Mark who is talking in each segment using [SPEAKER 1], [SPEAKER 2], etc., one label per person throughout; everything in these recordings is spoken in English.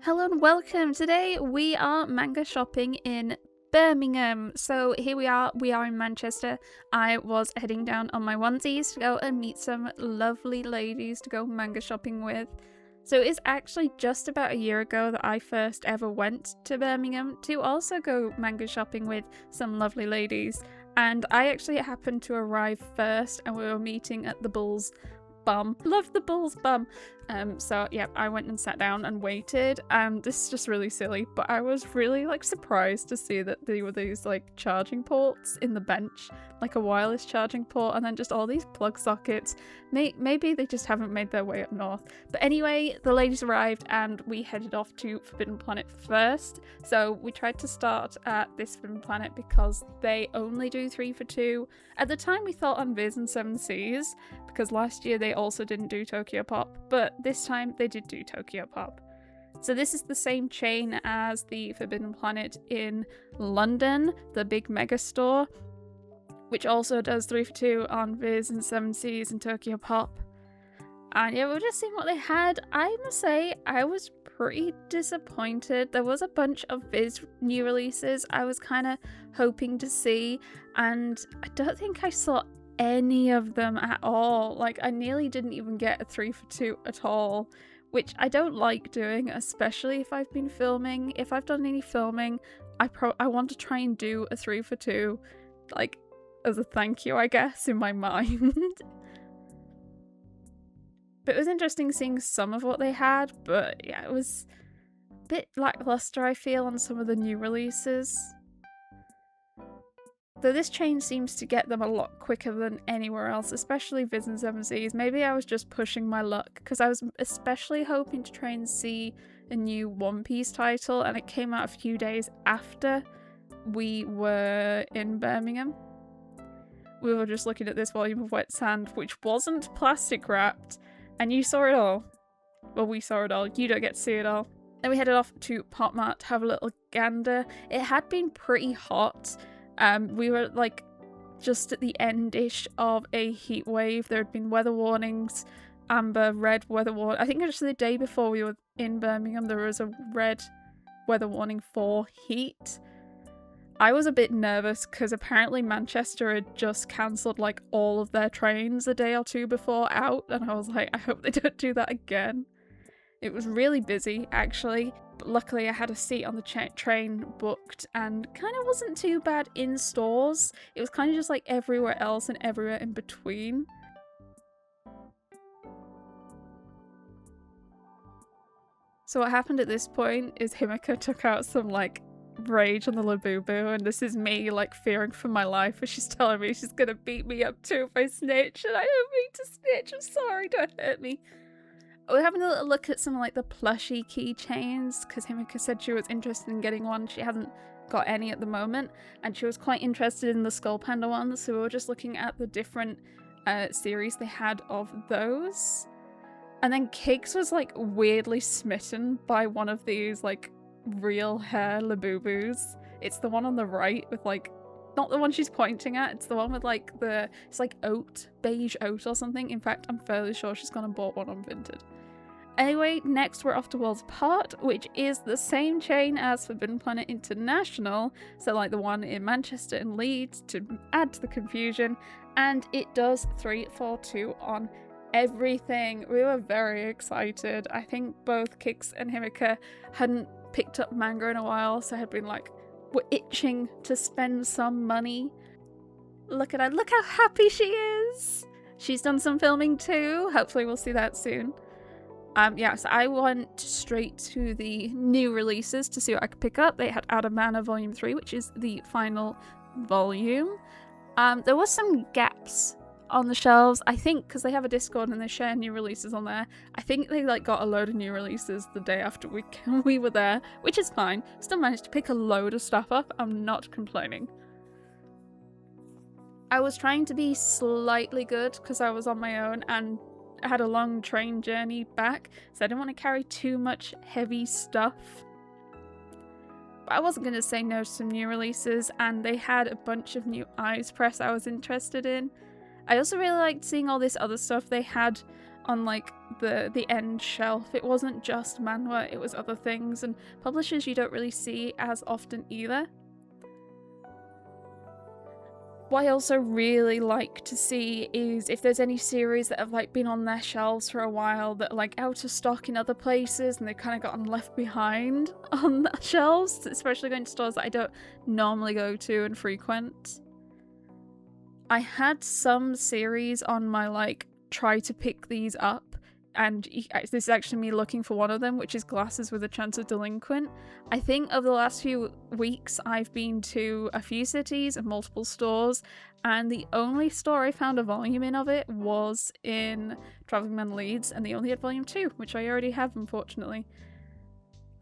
[SPEAKER 1] Hello and welcome. Today we are manga shopping in Birmingham. So here we are in Manchester. I was heading down on my onesies to go and meet some lovely ladies to go manga shopping with. So it's actually just about a year ago that I first ever went to Birmingham to also go manga shopping with some lovely ladies. And I actually happened to arrive first and we were meeting at the Bull's Bum. Love the Bull's Bum. So yeah, I went and sat down and waited, and this is just really silly, but I was really surprised to see that there were these charging ports in the bench, like a wireless charging port, and then just all these plug sockets. Maybe they just haven't made their way up north. But anyway, the ladies arrived and we headed off to Forbidden Planet first. So we tried to start at this Forbidden Planet because they only do 3 for 2. At the time we thought on Viz and 7 Seas, because last year they also didn't do Tokyo Pop, but this time they did do Tokyo Pop. So this is the same chain as the Forbidden Planet in London, the big mega store, which also does 3 for 2 on Viz and 7 Seas and Tokyo Pop. And yeah, we were just seeing what they had. I must say, I was pretty disappointed. There was a bunch of Viz new releases I was kind of hoping to see, and I don't think I saw any of them at all. I nearly didn't even get a 3 for 2 at all, which I don't like doing, especially if I've been filming. If I've done any filming, I want to try and do a 3 for 2, as a thank you, I guess, in my mind. But it was interesting seeing some of what they had, but yeah, it was a bit lackluster, I feel, on some of the new releases. Though this chain seems to get them a lot quicker than anywhere else, especially Viz and 7 Seas. Maybe I was just pushing my luck, because I was especially hoping to try and see a new One Piece title, and it came out a few days after we were in Birmingham. We were just looking at this volume of Wet Sand, which wasn't plastic wrapped, and you saw it all. Well, we saw it all. You don't get to see it all. Then we headed off to PopMart to have a little gander. It had been pretty hot. We were just at the end-ish of a heat wave. There had been weather warnings, amber, red weather warning. I think actually the day before we were in Birmingham there was a red weather warning for heat. I was a bit nervous because apparently Manchester had just cancelled all of their trains a day or two before out, and I was like, I hope they don't do that again. It was really busy actually, but luckily I had a seat on the train booked and kind of wasn't too bad in stores. It was kind of just everywhere else and everywhere in between. So what happened at this point is Himika took out some rage on the Labubu, and this is me fearing for my life, and she's telling me she's gonna beat me up too if I snitch, and I don't mean to snitch, I'm sorry, don't hurt me. We're having a little look at some the plushie keychains, because Himika said she was interested in getting one. She hasn't got any at the moment, and she was quite interested in the Skull Panda ones, so we were just looking at the different series they had of those. And then Kiggs was weirdly smitten by one of these real hair Labubus. It's the one on the right with not the one she's pointing at, it's the one with it's oat, beige oat or something. In fact, I'm fairly sure she's gone and bought one on Vinted. Anyway, next we're off to Worlds Apart, which is the same chain as Forbidden Planet International, so the one in Manchester and Leeds, to add to the confusion, and it does 3 for 2 on everything. We were very excited. I think both Kix and Himika hadn't picked up manga in a while, so had been we're itching to spend some money. Look at her, look how happy she is! She's done some filming too, hopefully we'll see that soon. Yeah, so I went straight to the new releases to see what I could pick up. They had Out of Mana Volume 3, which is the final volume. There was some gaps on the shelves, I think, because they have a Discord and they share new releases on there. I think they got a load of new releases the day after we were there, which is fine. Still managed to pick a load of stuff up. I'm not complaining. I was trying to be slightly good because I was on my own and I had a long train journey back, so I didn't want to carry too much heavy stuff. But I wasn't going to say no to some new releases, and they had a bunch of new Eyes Press I was interested in. I also really liked seeing all this other stuff they had on the end shelf. It wasn't just manhwa, it was other things, and publishers you don't really see as often either. What I also really like to see is if there's any series that have like been on their shelves for a while that are like out of stock in other places and they've kind of gotten left behind on the shelves, especially going to stores that I don't normally go to and frequent. I had some series on my like try to pick these up, and this is actually me looking for one of them, which is Glasses with a Chance of Delinquent. I think over the last few weeks I've been to a few cities and multiple stores, and the only store I found a volume in of it was in Travelling Man Leeds, and they only had volume 2, which I already have, unfortunately.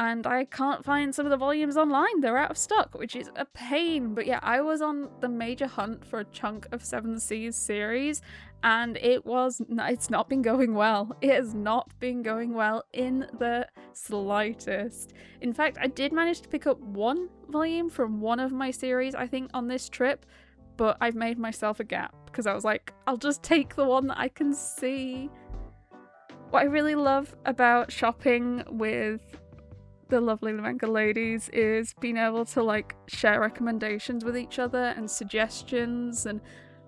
[SPEAKER 1] And I can't find some of the volumes online, they're out of stock, which is a pain. But yeah, I was on the major hunt for a chunk of Seven Seas series, and it's not been going well. It has not been going well in the slightest. In fact, I did manage to pick up one volume from one of my series, I think, on this trip, but I've made myself a gap because I was like, I'll just take the one that I can see. What I really love about shopping with the lovely manga ladies is being able to like share recommendations with each other and suggestions, and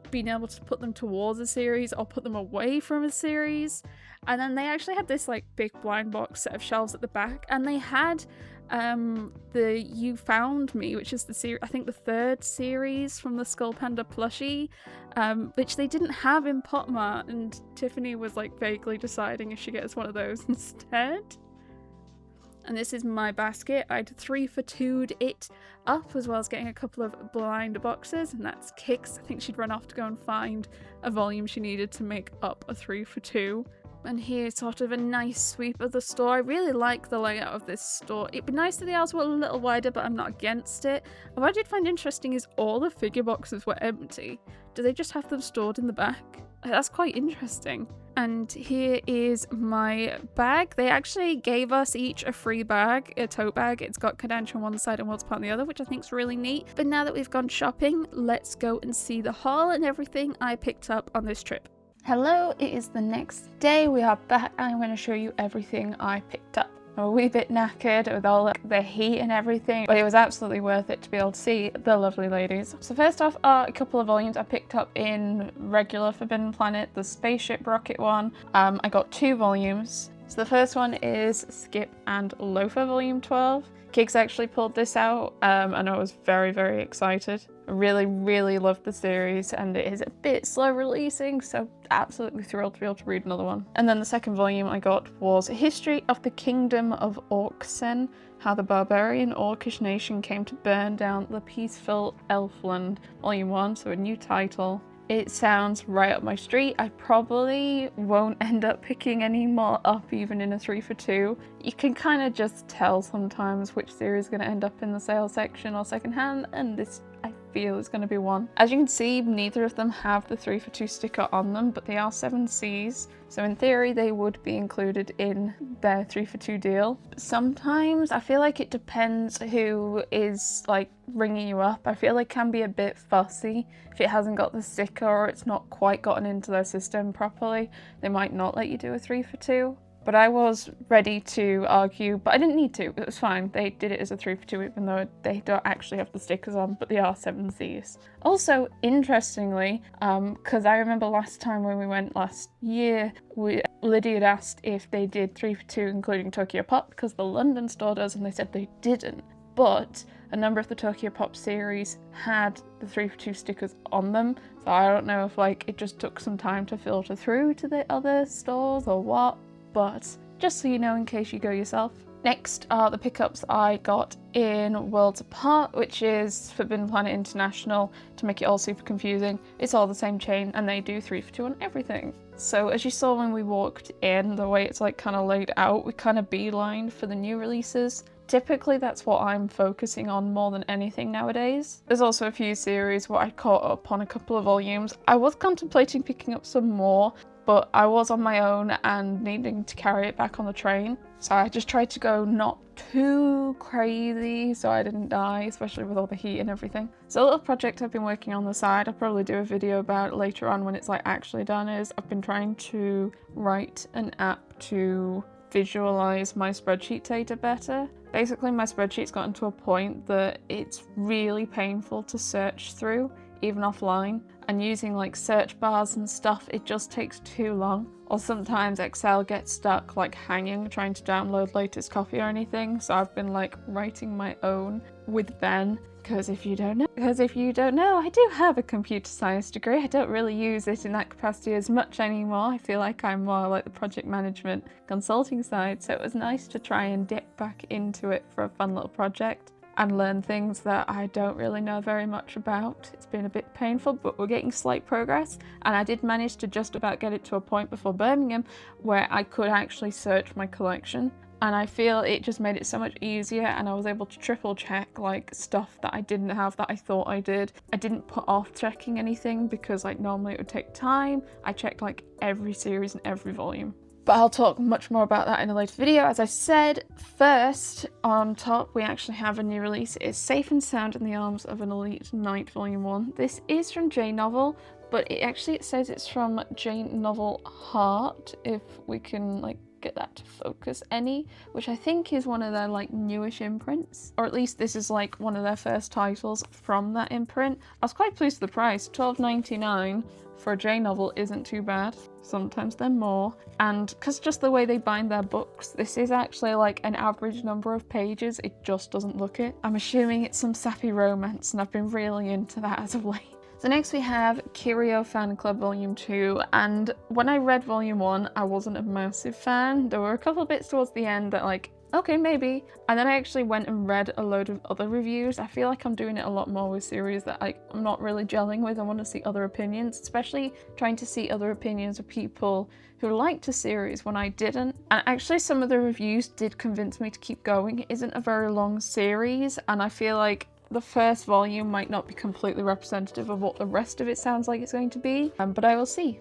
[SPEAKER 1] being able to put them towards a series or put them away from a series. And then they actually had this like big blind box set of shelves at the back, and they had the You Found Me, which is the I think the 3rd series from the Skull Panda plushie, which they didn't have in PopMart, and Tiffany was like vaguely deciding if she gets one of those instead. And this is my basket. I'd 3 for 2'd it up, as well as getting a couple of blind boxes, and that's Kix. I think she'd run off to go and find a volume she needed to make up a 3 for 2. And here's sort of a nice sweep of the store. I really like the layout of this store. It'd be nice if the aisles were a little wider, but I'm not against it. And what I did find interesting is all the figure boxes were empty. Do they just have them stored in the back? That's quite interesting. And here is my bag. They actually gave us each a free bag, a tote bag. It's got Kodansha on one side and World's Part on the other, which I think is really neat. But now that we've gone shopping, let's go and see the haul and everything I picked up on this trip. Hello, it is the next day. We are back and I'm going to show you everything I picked up. I'm a wee bit knackered with all the heat and everything, but it was absolutely worth it to be able to see the lovely ladies. So first off are a couple of volumes I picked up in regular Forbidden Planet, the Spaceship Rocket one. I got 2 volumes. So the first one is Skip and Loafer volume 12. Kiggs actually pulled this out and I was very, very excited. I really loved the series, and it is a bit slow releasing, so absolutely thrilled to be able to read another one. And then the second volume I got was History of the Kingdom of Orksen, How the Barbarian Orcish Nation Came to Burn Down the Peaceful Elfland, volume 1, so a new title. It sounds right up my street. I probably won't end up picking any more up even in a 3 for 2. You can kind of just tell sometimes which series is going to end up in the sale section or secondhand, and this I feel is going to be one. As you can see, neither of them have the 3 for 2 sticker on them, but they are 7 Cs, so in theory they would be included in their 3 for 2 deal. Sometimes I feel like it depends who is like ringing you up. I feel like it can be a bit fussy if it hasn't got the sticker or it's not quite gotten into their system properly. They might not let you do a 3 for 2. But I was ready to argue, but I didn't need to. It was fine. They did it as a 3 for 2, even though they don't actually have the stickers on, but they are 7 Cs. Also, interestingly, because I remember last time when we went last year, Lydia had asked if they did 3 for 2, including Tokyo Pop, because the London store does, and they said they didn't. But a number of the Tokyo Pop series had the 3 for 2 stickers on them, so I don't know if like it just took some time to filter through to the other stores or what. But just so you know in case you go yourself. Next are the pickups I got in Worlds Apart, which is Forbidden Planet International. To make it all super confusing, it's all the same chain and they do 3 for 2 on everything. So as you saw when we walked in, the way it's like kind of laid out, we kind of beelined for the new releases. Typically that's what I'm focusing on more than anything nowadays. There's also a few series where I caught up on a couple of volumes. I was contemplating picking up some more, but I was on my own and needing to carry it back on the train. So I just tried to go not too crazy so I didn't die, especially with all the heat and everything. So a little project I've been working on the side, I'll probably do a video about it later on when it's like actually done, is I've been trying to write an app to visualize my spreadsheet data better. Basically, my spreadsheet's gotten to a point that it's really painful to search through, even offline, and using like search bars and stuff, it just takes too long. Or sometimes Excel gets stuck like hanging trying to download latest copy or anything, so I've been like writing my own with Ben. Because if you don't know, I do have a computer science degree. I don't really use it in that capacity as much anymore. I feel like I'm more like the project management consulting side, so it was nice to try and dip back into it for a fun little project and learn things that I don't really know very much about. It's been a bit painful, but we're getting slight progress, and I did manage to just about get it to a point before Birmingham where I could actually search my collection. And I feel it just made it so much easier, and I was able to triple check like stuff that I didn't have that I thought I did. I didn't put off checking anything because like normally it would take time. I checked like every series and every volume. But I'll talk much more about that in a later video. As I said, first on top we actually have a new release. It is Safe and Sound in the Arms of an Elite Knight Volume 1. This is from J Novel, but it says it's from J Novel Heart, if we can like get that to focus any, which I think is one of their like newish imprints, or at least this is like one of their first titles from that imprint. I was quite pleased with the price. $12.99 for a J novel isn't too bad. Sometimes they're more, and because just the way they bind their books, this is actually like an average number of pages. It just doesn't look it. I'm assuming it's some sappy romance, and I've been really into that as of late. So next we have Curio Fan Club Volume 2, and when I read Volume 1 I wasn't a massive fan. There were a couple of bits towards the end that like, okay, maybe. And then I actually went and read a load of other reviews. I feel like I'm doing it a lot more with series that I'm not really gelling with. I want to see other opinions, especially trying to see other opinions of people who liked a series when I didn't. And actually some of the reviews did convince me to keep going. It isn't a very long series, and I feel like the first volume might not be completely representative of what the rest of it sounds like it's going to be, but I will see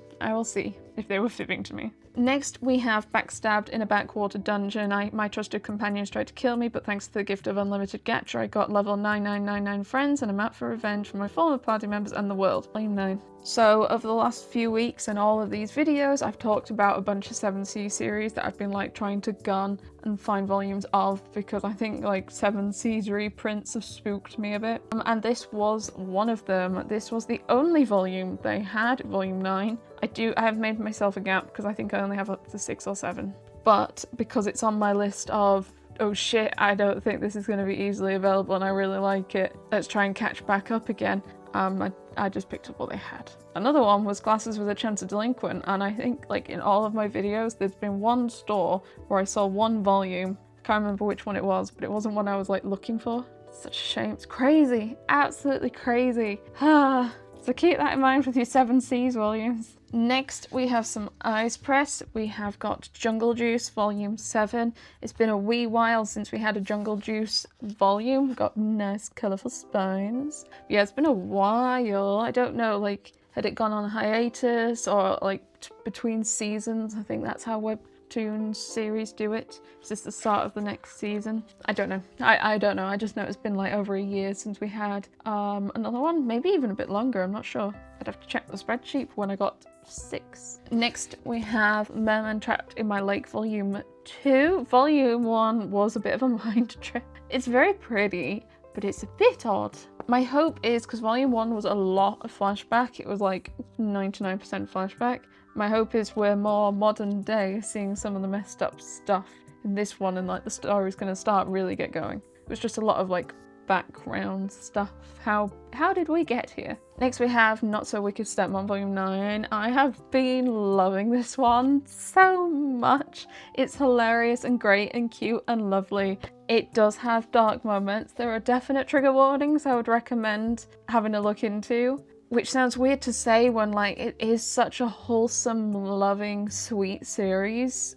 [SPEAKER 1] if they were fibbing to me. Next we have Backstabbed in a Backwater Dungeon. My trusted companions tried to kill me, but thanks to the gift of unlimited gacha I got level 9999 friends and a map for revenge from my former party members and the world. Volume 9. So over the last few weeks and all of these videos I've talked about a bunch of 7C series that I've been like trying to gun and find volumes of, because I think like 7C's reprints have spooked me a bit. And this was one of them. This was the only volume they had, volume 9. I have made myself a gap because I think I only have up to 6 or 7. But because it's on my list of, oh shit, I don't think this is going to be easily available and I really like it, let's try and catch back up again, I just picked up what they had. Another one was Glasses with a Chance of Delinquent, and I think like in all of my videos there's been one store where I saw one volume. I can't remember which one it was, but it wasn't one I was like looking for. It's such a shame. It's crazy. Absolutely crazy. So keep that in mind with your 7C's volumes. Next we have some Eyes Press. We have got Jungle Juice Volume 7. It's been a wee while since we had a Jungle Juice volume. Got nice colourful spines. Yeah, it's been a while. I don't know, like, had it gone on hiatus or like between seasons? I think that's how Webtoon series do it. Is this the start of the next season? I don't know. I don't know. I just know it's been like over a year since we had another one. Maybe even a bit longer. I'm not sure. I'd have to check the spreadsheet for when I got 6. Next we have Merman Trapped in My Lake Volume 2. Volume 1 was a bit of a mind trip. It's very pretty, but it's a bit odd. My hope is, because Volume 1 was a lot of flashback, it was like 99% flashback. My hope is we're more modern day, seeing some of the messed up stuff in this one, and like the story's gonna start really get going. It was just a lot of like background stuff. How did we get here? Next we have Not So Wicked Stepmom Volume 9. I have been loving this one so much. It's hilarious and great and cute and lovely. It does have dark moments. There are definite trigger warnings I would recommend having a look into, which sounds weird to say when like it is such a wholesome, loving, sweet series.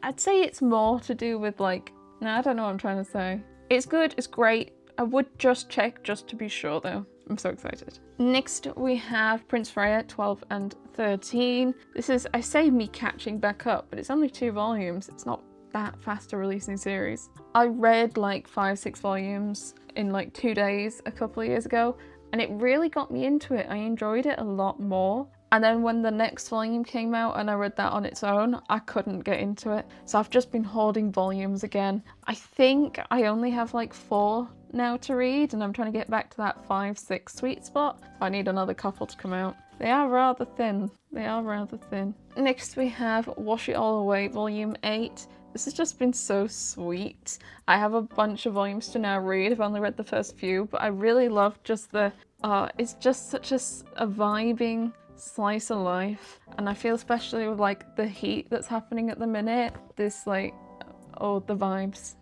[SPEAKER 1] I'd say it's more to do with like, no, I don't know what I'm trying to say. It's good, it's great. I would just check just to be sure though.
[SPEAKER 2] I'm so excited. Next we have Prince Freya 12 and 13. This is, I say me catching back up, but it's only 2 volumes. It's not that fast a releasing series. I read like 5-6 volumes in like 2 days a couple of years ago, and it really got me into it. I enjoyed it a lot more. And then when the next volume came out and I read that on its own, I couldn't get into it. So I've just been hoarding volumes again. I think I only have like 4 now to read, and I'm trying to get back to that 5-6 sweet spot. So I need another couple to come out. They are rather thin. They are rather thin. Next we have Wash It All Away Volume 8. This has just been so sweet. I have a bunch of volumes to now read. I've only read the first few, but I really love just the, it's just such a vibing slice of life. And I feel especially with like the heat that's happening at the minute, this like, oh, the vibes.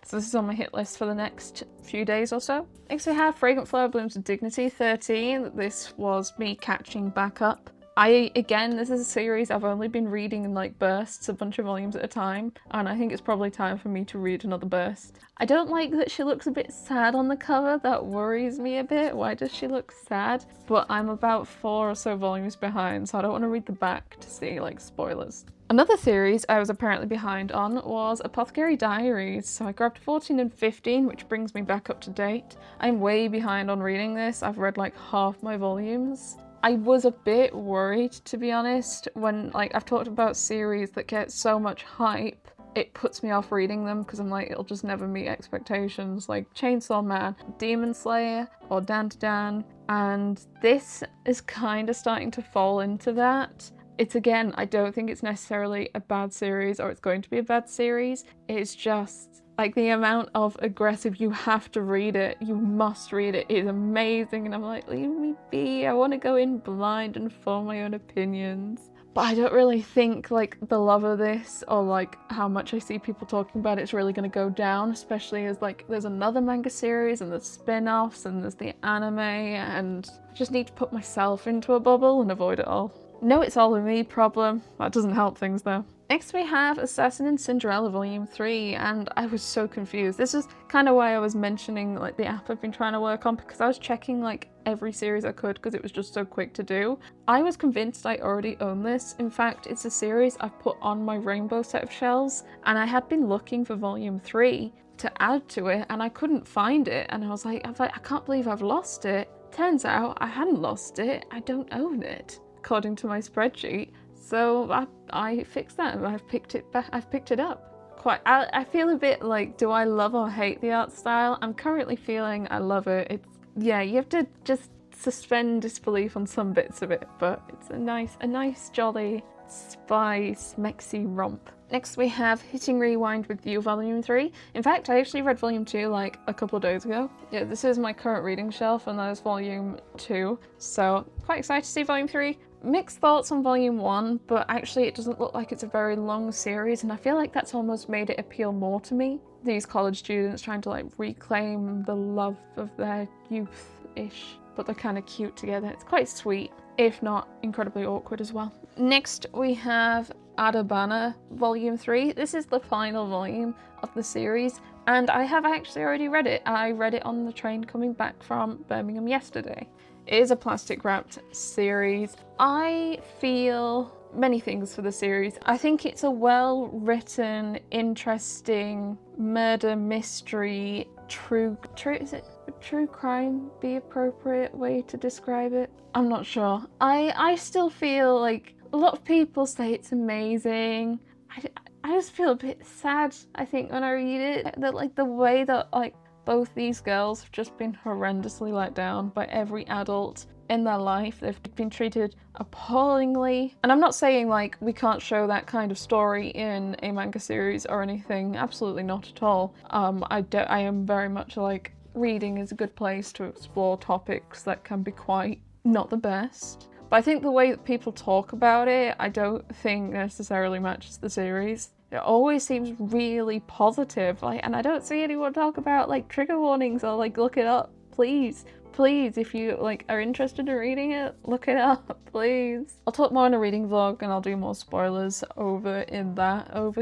[SPEAKER 2] So this is on my hit list for the next few days or so. Next we have Fragrant Flower Blooms of Dignity 13. This was me catching back up. Again, this is a series I've only been reading in like bursts, a bunch of volumes at a time, and I think it's probably time for me to read another burst. I don't like that she looks a bit sad on the cover. That worries me a bit. Why does she look sad? But I'm about 4 or so volumes behind, so I don't want to read the back to see like spoilers. Another series I was apparently behind on was Apothecary Diaries, so I grabbed 14 and 15, which brings me back up to date. I'm way behind on reading this. I've read like half my volumes. I was a bit worried, to be honest, when like I've talked about series that get so much hype, it puts me off reading them because I'm like, it'll just never meet expectations, like Chainsaw Man, Demon Slayer, or Dan to Dan, and this is kind of starting to fall into that. It's again, I don't think it's necessarily a bad series or it's going to be a bad series. It's just like the amount of aggressive, you have to read it, you must read it, is amazing. And I'm like, leave me be. I want to go in blind and form my own opinions. But I don't really think like the love of this or like how much I see people talking about it's really going to go down, especially as like there's another manga series and there's spin-offs and there's the anime, and I just need to put myself into a bubble and avoid it all. No, it's all a me problem. That doesn't help things though. Next we have Assassin and Cinderella Volume 3, and I was so confused. This is kind of why I was mentioning like the app I've been trying to work on, because I was checking like every series I could because it was just so quick to do. I was convinced I already own this. In fact, it's a series I've put on my rainbow set of shelves, and I had been looking for Volume 3 to add to it and I couldn't find it, and I was like, I can't believe I've lost it. Turns out I hadn't lost it, I don't own it, according to my spreadsheet. So I fixed that and I've picked it back. I've picked it up. I feel a bit like, do I love or hate the art style? I'm currently feeling I love it. It's, yeah, you have to just suspend disbelief on some bits of it, but it's a nice jolly spy smexy romp. Next we have Hitting Rewind with You Volume 3. In fact, I actually read Volume 2 like a couple of days ago. Yeah, this is my current reading shelf and there's Volume 2. So quite excited to see Volume 3. Mixed thoughts on Volume 1, but actually it doesn't look like it's a very long series, and I feel like that's almost made it appeal more to me. These college students trying to like reclaim the love of their youth-ish, but they're kind of cute together. It's quite sweet, if not incredibly awkward as well. Next we have Adabana Volume 3. This is the final volume of the series, and I have actually already read it. I read it on the train coming back from Birmingham yesterday. It is a plastic wrapped series. I feel many things for the series. I think it's a well written, interesting murder mystery, is it true crime be appropriate way to describe it? I'm not sure. I still feel like a lot of people say it's amazing. I just feel a bit sad, I think, when I read it, that like the way that like both these girls have just been horrendously let down by every adult in their life. They've been treated appallingly. And I'm not saying like we can't show that kind of story in a manga series or anything. Absolutely not at all. I am very much like reading is a good place to explore topics that can be quite not the best. But I think the way that people talk about it, I don't think necessarily matches the series. It always seems really positive, like, and I don't see anyone talk about like trigger warnings or like look it up. Please, if you like are interested in reading it, look it up, please. I'll talk more in a reading vlog and I'll do more spoilers over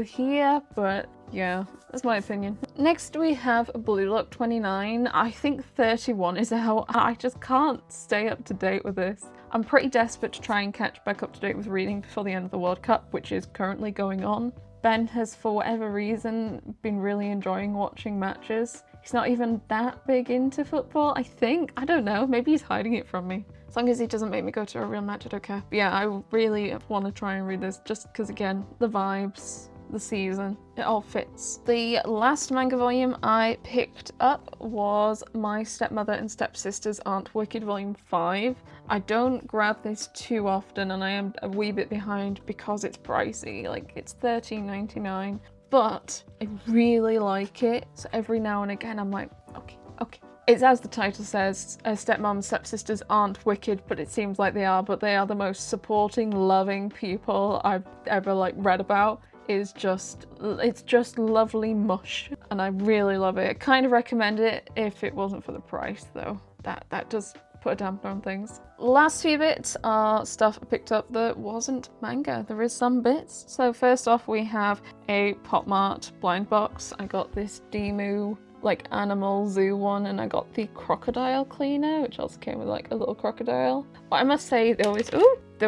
[SPEAKER 2] here, but Yeah, that's my opinion. Next we have Blue Lock 29. I think 31 is out. I just can't stay up to date with this. I'm pretty desperate to try and catch back up to date with reading before the end of the World Cup, which is currently going on. Ben has, for whatever reason, been really enjoying watching matches. He's not even that big into football, I think. I don't know, maybe he's hiding it from me. As long as he doesn't make me go to a real match, I don't care. But yeah, I really want to try and read this just because, again, the vibes, the season, it all fits. The last manga volume I picked up was My Stepmother and Stepsisters Aren't Wicked Volume 5. I don't grab this too often and I am a wee bit behind because it's pricey, like it's $13.99, but I really like it. So every now and again I'm like, okay. It's as the title says, stepmom and stepsisters aren't wicked, but it seems like they are, but they are the most supporting, loving people I've ever read about. It's just lovely mush and I really love it. I kind of recommend it if it wasn't for the price though. That does put a damper on things. Last few bits are stuff I picked up that wasn't manga. There is some bits. So first off we have a PopMart blind box. I got this Demu animal zoo one, and I got the crocodile cleaner, which also came with a little crocodile. But I must say there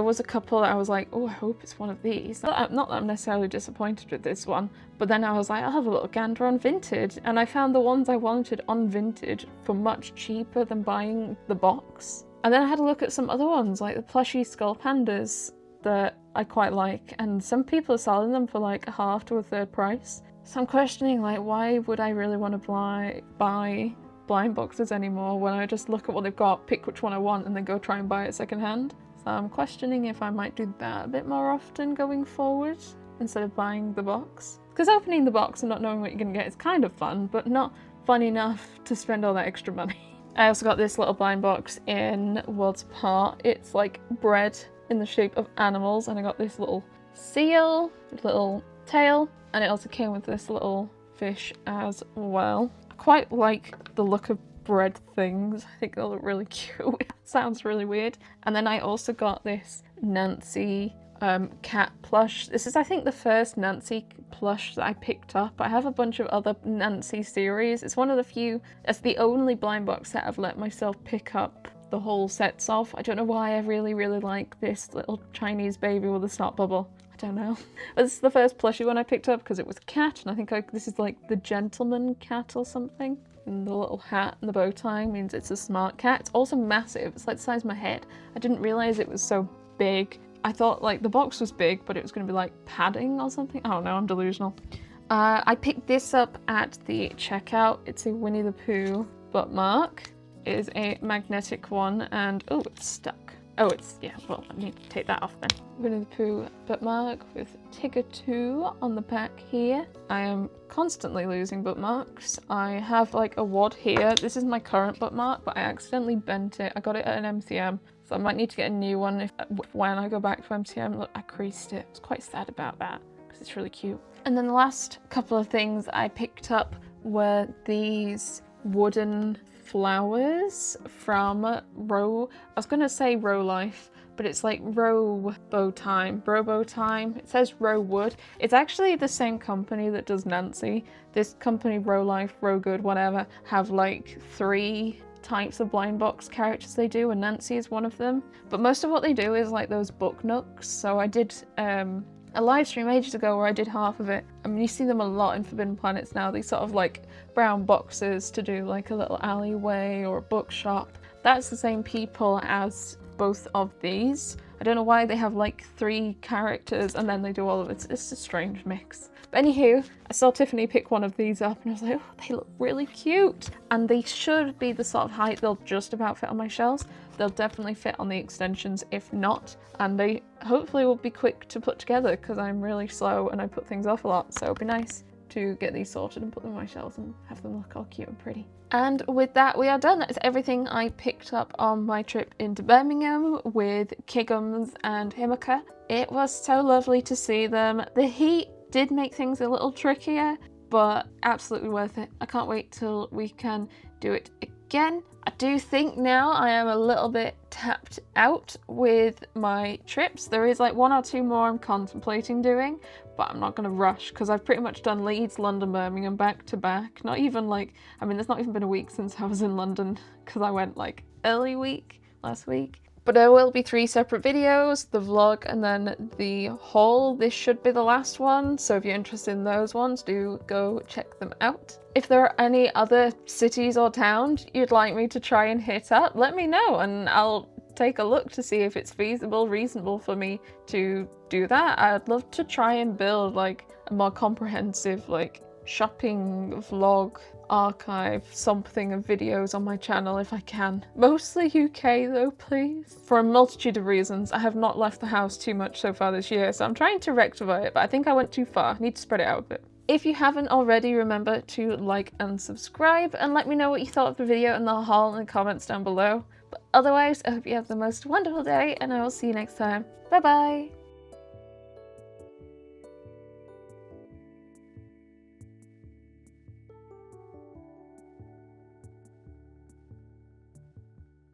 [SPEAKER 2] was a couple that I was like, oh, I hope it's one of these. Not that I'm necessarily disappointed with this one, but then I was like, I'll have a little gander on Vinted, and I found the ones I wanted on Vinted for much cheaper than buying the box. And then I had a look at some other ones, like the plushie skull pandas that I quite like, and some people are selling them for a half to a third price. So I'm questioning why would I really want to buy blind boxes anymore when I just look at what they've got, pick which one I want, and then go try and buy it secondhand. So I'm questioning if I might do that a bit more often going forward instead of buying the box. Because opening the box and not knowing what you're going to get is kind of fun, but not fun enough to spend all that extra money. I also got this little blind box in Worlds Apart. It's bread in the shape of animals, and I got this little seal, little tail, and it also came with this little fish as well. I quite like the look of bread things. I think they look really cute. It sounds really weird. And then I also got this Nancy cat plush. This is, I think, the first Nancy plush that I picked up. I have a bunch of other Nancy series. It's one of the few, it's the only blind box set I've let myself pick up the whole sets of. I don't know why I really like this little Chinese baby with a snot bubble. Don't know. But this is the first plushie one I picked up because it was a cat, and I think this is the gentleman cat or something. And the little hat and the bow tie means it's a smart cat. It's also massive. It's the size of my head. I didn't realize it was so big. I thought the box was big, but it was going to be padding or something. I don't know, I'm delusional. I picked this up at the checkout. It's a Winnie the Pooh bookmark. It is a magnetic one, and oh, it's stuck. Oh, yeah, well, I need to take that off then. Winnie the Pooh bookmark with Tigger 2 on the back here. I am constantly losing bookmarks. I have a wad here. This is my current bookmark, but I accidentally bent it. I got it at an MCM, so I might need to get a new one when I go back to MCM. Look, I creased it. I was quite sad about that because it's really cute. And then the last couple of things I picked up were these wooden flowers from Row. I was going to say Row Life, but it's Row Bow Time. Bro Bow Time. It says Row Wood. It's actually the same company that does Nancy. This company, Row Life, Row Good, whatever, have 3 types of blind box characters they do, and Nancy is one of them. But most of what they do is those book nooks. So I did a live stream ages ago where I did half of it. I mean, you see them a lot in Forbidden Planets now. These sort of brown boxes to do a little alleyway or a bookshop. That's the same people as both of these. I don't know why they have 3 characters and then they do all of it. It's a strange mix. But anywho, I saw Tiffany pick one of these up and I was like, oh, they look really cute. And they should be the sort of height they'll just about fit on my shelves. They'll definitely fit on the extensions if not. And they hopefully will be quick to put together because I'm really slow and I put things off a lot. So it'll be nice to get these sorted and put them on my shelves and have them look all cute and pretty. And with that, we are done. That is everything I picked up on my trip into Birmingham with Kiggle and Himika. It was so lovely to see them. The heat did make things a little trickier, but absolutely worth it. I can't wait till we can do it again. I do think now I am a little bit tapped out with my trips. There is like 1 or 2 more I'm contemplating doing, but I'm not going to rush because I've pretty much done Leeds, London, Birmingham back to back. Not even like, I mean, there's not even been a week since I was in London because I went like early week last week. But there will be 3 separate videos, the vlog and then the haul. This should be the last one, so if you're interested in those ones, do go check them out. If there are any other cities or towns you'd like me to try and hit up, let me know and I'll take a look to see if it's feasible, reasonable for me to do that. I'd love to try and build like a more comprehensive like shopping vlog archive, something of videos on my channel if I can. Mostly UK though, please. For a multitude of reasons, I have not left the house too much so far this year, so I'm trying to rectify it, but I think I went too far. I need to spread it out a bit. If you haven't already, remember to like and subscribe and let me know what you thought of the video and the haul in the comments down below. But otherwise, I hope you have the most wonderful day and I will see you next time. Bye bye!